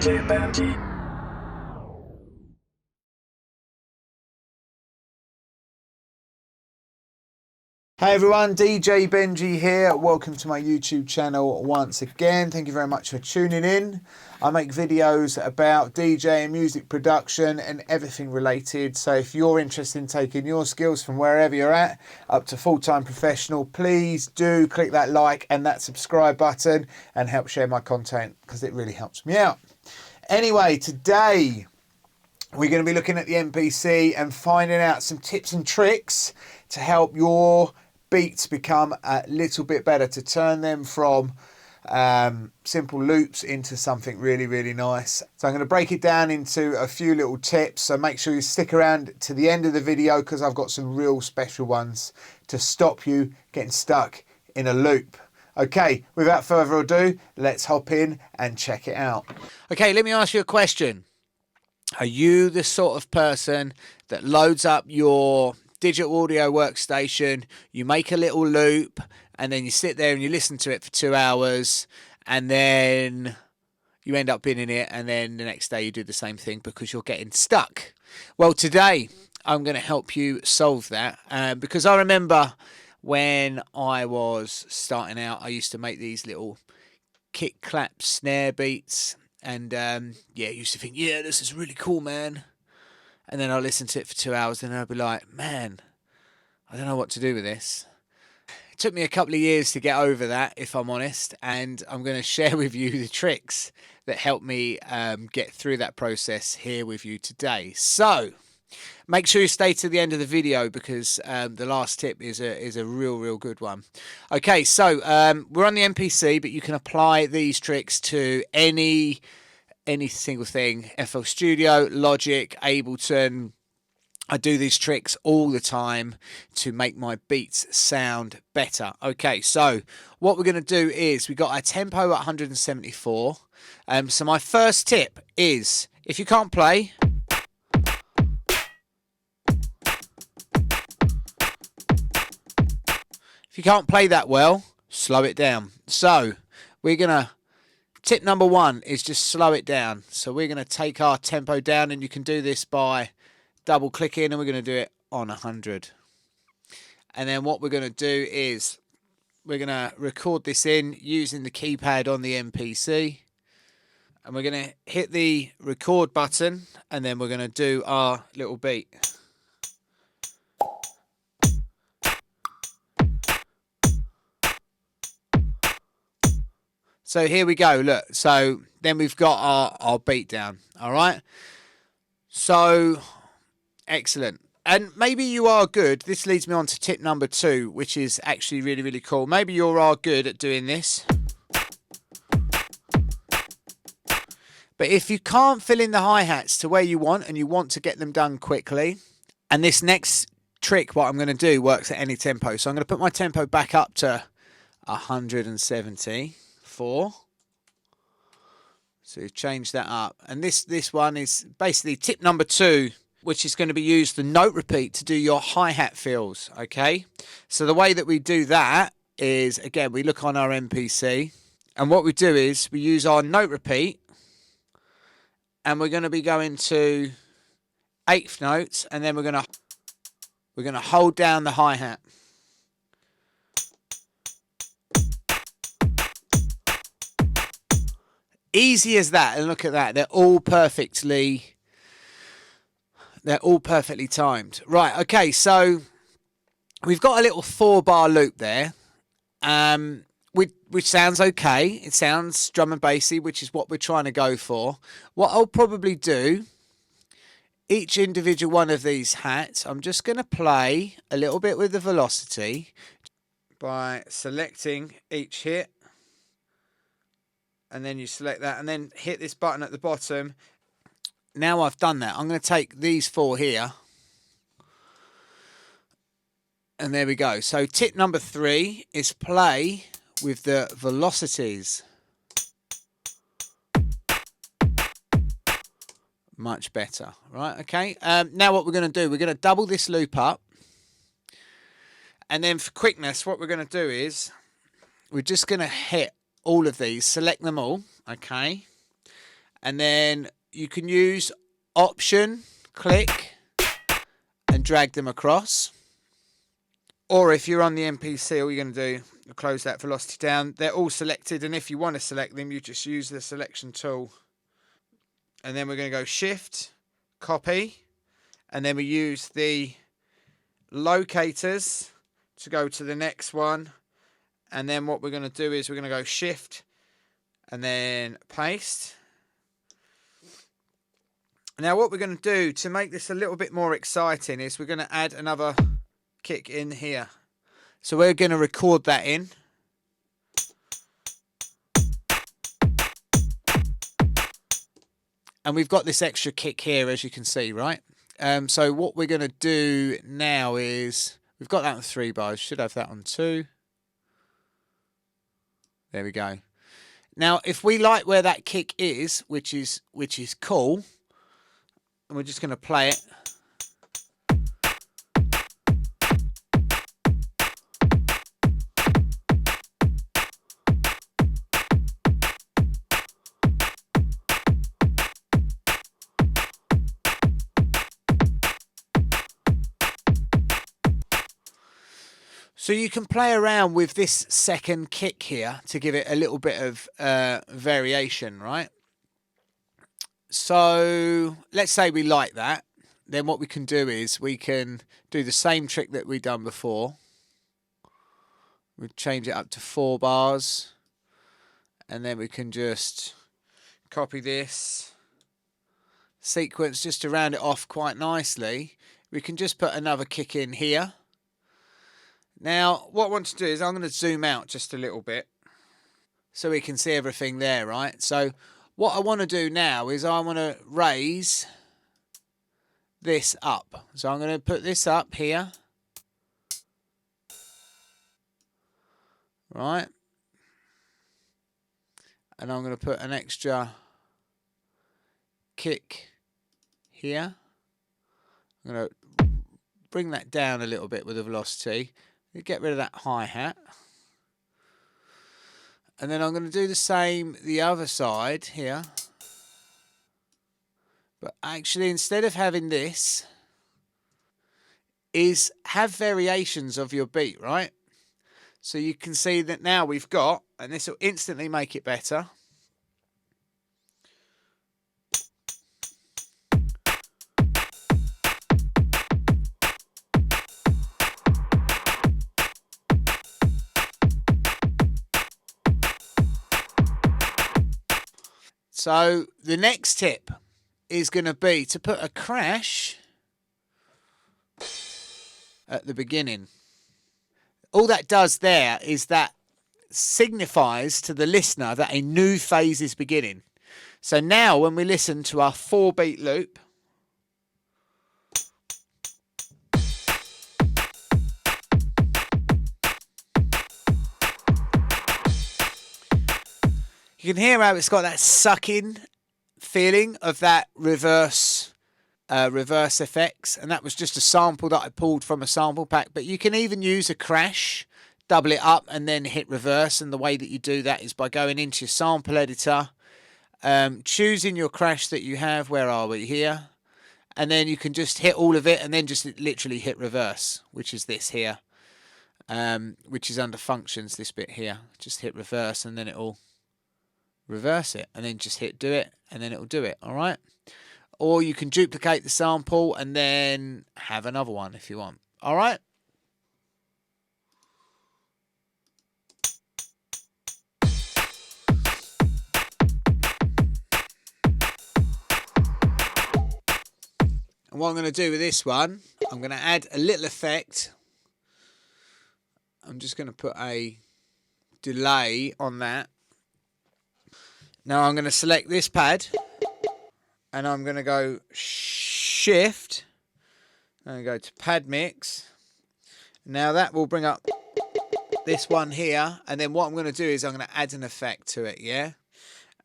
DJ Benji. Hey everyone, DJ Benji here. Welcome to my YouTube channel once again. Thank you very much for tuning in. I make videos about DJ and music production and everything related. So if you're interested in taking your skills from wherever you're at up to full-time professional, please do click that like and that subscribe button and help share my content because it really helps me out. Anyway, today we're going to be looking at the MPC and finding out some tips and tricks to help your beats become a little bit better, to turn them from simple loops into something really, really nice. So I'm going to break it down into a few little tips. So make sure you stick around to the end of the video because I've got some real special ones to stop you getting stuck in a loop. Okay, without further ado, let's hop in and check it out. Okay, let me ask you a question. Are you the sort of person that loads up your digital audio workstation, you make a little loop, and then you sit there and you listen to it for 2 hours, and then you end up binning it, and then the next day you do the same thing because you're getting stuck? Well, today I'm going to help you solve that because I remember when I was starting out, I used to make these little kick, clap, snare beats, and yeah, I used to think, yeah, this is really cool, man. And then I'll listen to it for 2 hours and I'll be like, man, I don't know what to do with this. It took me a couple of years to get over that, if I'm honest. And I'm going to share with you the tricks that helped me get through that process here with you today. So make sure you stay to the end of the video because the last tip is a real good one. Okay, so we're on the MPC, but you can apply these tricks to any single thing. FL Studio, Logic, Ableton. I do these tricks all the time to make my beats sound better. Okay, so what we're going to do is we got our tempo at 174. So my first tip is, if you can't play, that well, slow it down. So we're going to, tip number one is just slow it down. So we're going to take our tempo down, and you can do this by double clicking, and we're going to do it on 100. And then what we're going to do is we're going to record this in using the keypad on the MPC, and we're going to hit the record button, and then we're going to do our little beat. So here we go, look. So then we've got our beat down, all right? So, excellent. And maybe you are good. This leads me on to tip number 2, which is actually really cool. Maybe you are good at doing this. But if you can't fill in the hi-hats to where you want and you want to get them done quickly, and this next trick, what I'm going to do, works at any tempo. So I'm going to put my tempo back up to 174. So we've changed that up. And this one is basically tip number 2, which is going to be used the note repeat to do your hi-hat fills, okay? So the way that we do that is, again, we look on our MPC, and what we do is we use our note repeat, and we're going to be going to 8th notes, and then we're going to hold down the hi-hat. Easy as that, and look at that. They're all perfectly timed. Right, okay, so we've got a little 4-bar loop there, which sounds okay. It sounds drum and bassy, which is what we're trying to go for. What I'll probably do, each individual one of these hats, I'm just going to play a little bit with the velocity by selecting each hit. And then you select that and then hit this button at the bottom. Now I've done that, I'm going to take these 4 here. And there we go. So tip number 3 is play with the velocities. Much better. Right, okay. Now what we're going to do, we're going to double this loop up. And then for quickness, what we're going to do is we're just going to hit all of these, select them all, okay? And then you can use Option, click, and drag them across. Or if you're on the MPC, all you're going to do, close that velocity down. They're all selected, and if you want to select them, you just use the selection tool. And then we're going to go Shift, copy, and then we use the locators to go to the next one. And then what we're going to do is we're going to go Shift and then paste. Now what we're going to do to make this a little bit more exciting is we're going to add another kick in here. So we're going to record that in. And we've got this extra kick here, as you can see, right? So what we're going to do now is, we've got that on 3 bars, should have that on 2. There we go. Now, if we like where that kick is, which is cool, and we're just going to play it. So you can play around with this second kick here to give it a little bit of variation, right? So let's say we like that. Then what we can do is we can do the same trick that we've done before. We'll change it up to 4 bars. And then we can just copy this sequence just to round it off quite nicely. We can just put another kick in here. Now, what I want to do is I'm going to zoom out just a little bit so we can see everything there, right? So what I want to do now is I want to raise this up. So I'm going to put this up here. Right? And I'm going to put an extra kick here. I'm going to bring that down a little bit with the velocity. Get rid of that hi-hat. And then I'm going to do the same the other side here. But actually, instead of having this, is have variations of your beat, right? So you can see that now we've got, and this will instantly make it better. So the next tip is going to be to put a crash at the beginning. All that does there is that signifies to the listener that a new phase is beginning. So now when we listen to our 4-beat loop, you can hear how it's got that sucking feeling of that reverse effects, and that was just a sample that I pulled from a sample pack. But you can even use a crash, double it up, and then hit reverse. And the way that you do that is by going into your sample editor, choosing your crash that you have. Where are we? Here. And then you can just hit all of it and then just literally hit reverse, which is this here, which is under functions, this bit here. Just hit reverse and then it'll reverse it, and then just hit do it and then it'll do it. All right. Or you can duplicate the sample and then have another one if you want. All right. And what I'm going to do with this one, I'm going to add a little effect. I'm just going to put a delay on that. Now I'm going to select this pad and I'm going to go Shift and go to Pad Mix. Now that will bring up this one here, and then what I'm going to do is I'm going to add an effect to it, yeah?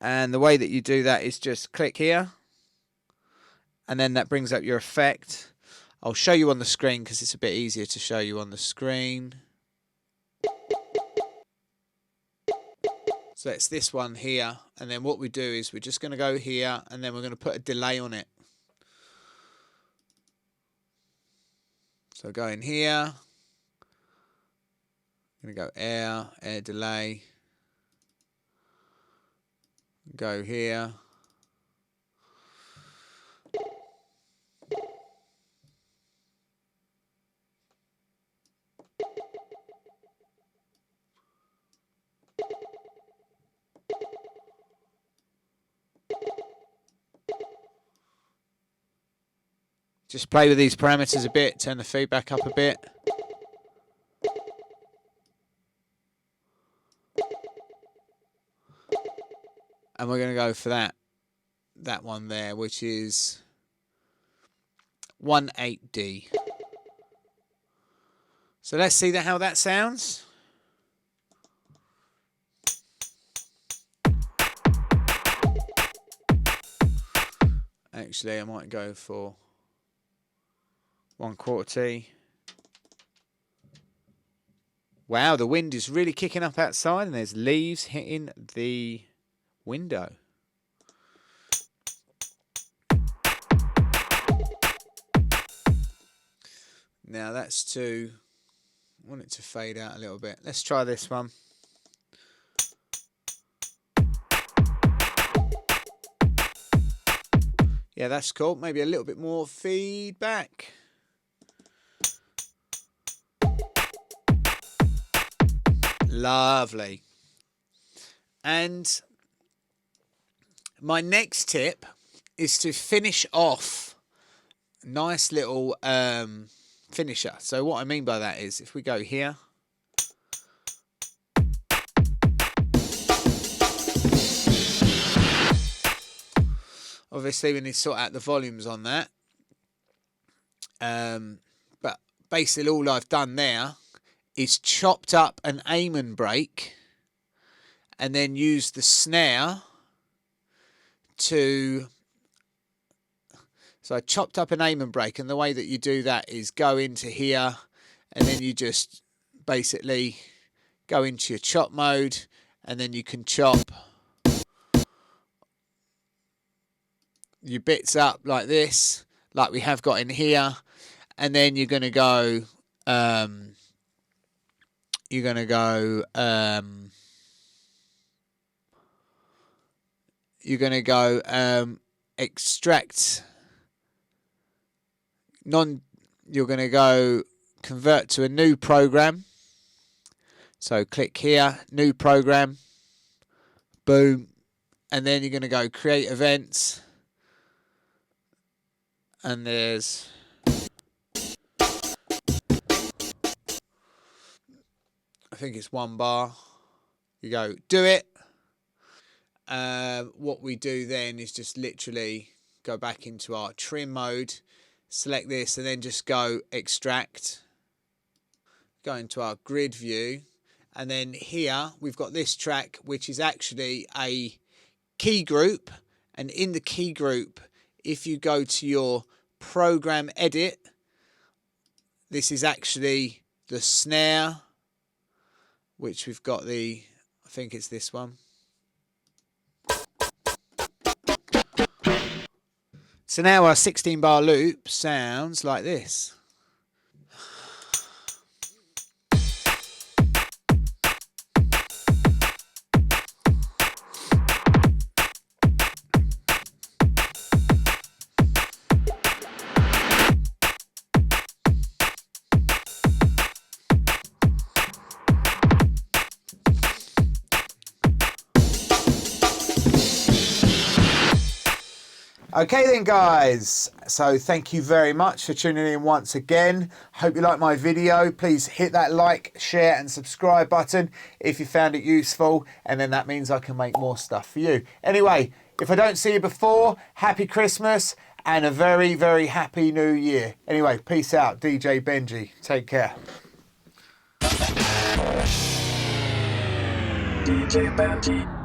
And the way that you do that is just click here, and then that brings up your effect. I'll show you on the screen because it's a bit easier to show you on the screen. So it's this one here, and then what we do is we're just going to go here, and then we're going to put a delay on it. So go in here, I'm going to go air delay, go here. Just play with these parameters a bit, turn the feedback up a bit. And we're going to go for that one there, which is 18D. So let's see how that sounds. Actually, I might go for 1/4 T. Wow, the wind is really kicking up outside, and there's leaves hitting the window. Now that's I want it to fade out a little bit. Let's try this one. Yeah, that's cool. Maybe a little bit more feedback. Lovely. And my next tip is to finish off a nice little finisher. So what I mean by that is if we go here, obviously we need to sort out the volumes on that. But basically all I've done there is chopped up an Amen break and then used the snare to... So I chopped up an Amen break, and the way that you do that is go into here and then you just basically go into your chop mode, and then you can chop your bits up like this, like we have got in here, and then you're going to go extract you're going to go convert to a new program. So click here, new program, boom, and then you're going to go create events, and there's I think it's 1 bar. You go do it. What we do then is just literally go back into our trim mode, select this, and then just go extract, go into our grid view, and then here we've got this track which is actually a key group, and in the key group, if you go to your program edit, this is actually the snare, which we've got I think it's this one. So now our 16 bar loop sounds like this. Okay then guys, so thank you very much for tuning in once again. Hope you like my video. Please hit that like, share and subscribe button if you found it useful, and then that means I can make more stuff for you. Anyway, if I don't see you before, happy Christmas and a very, very happy new year. Anyway, peace out. DJ Benji. Take care. DJ Benji.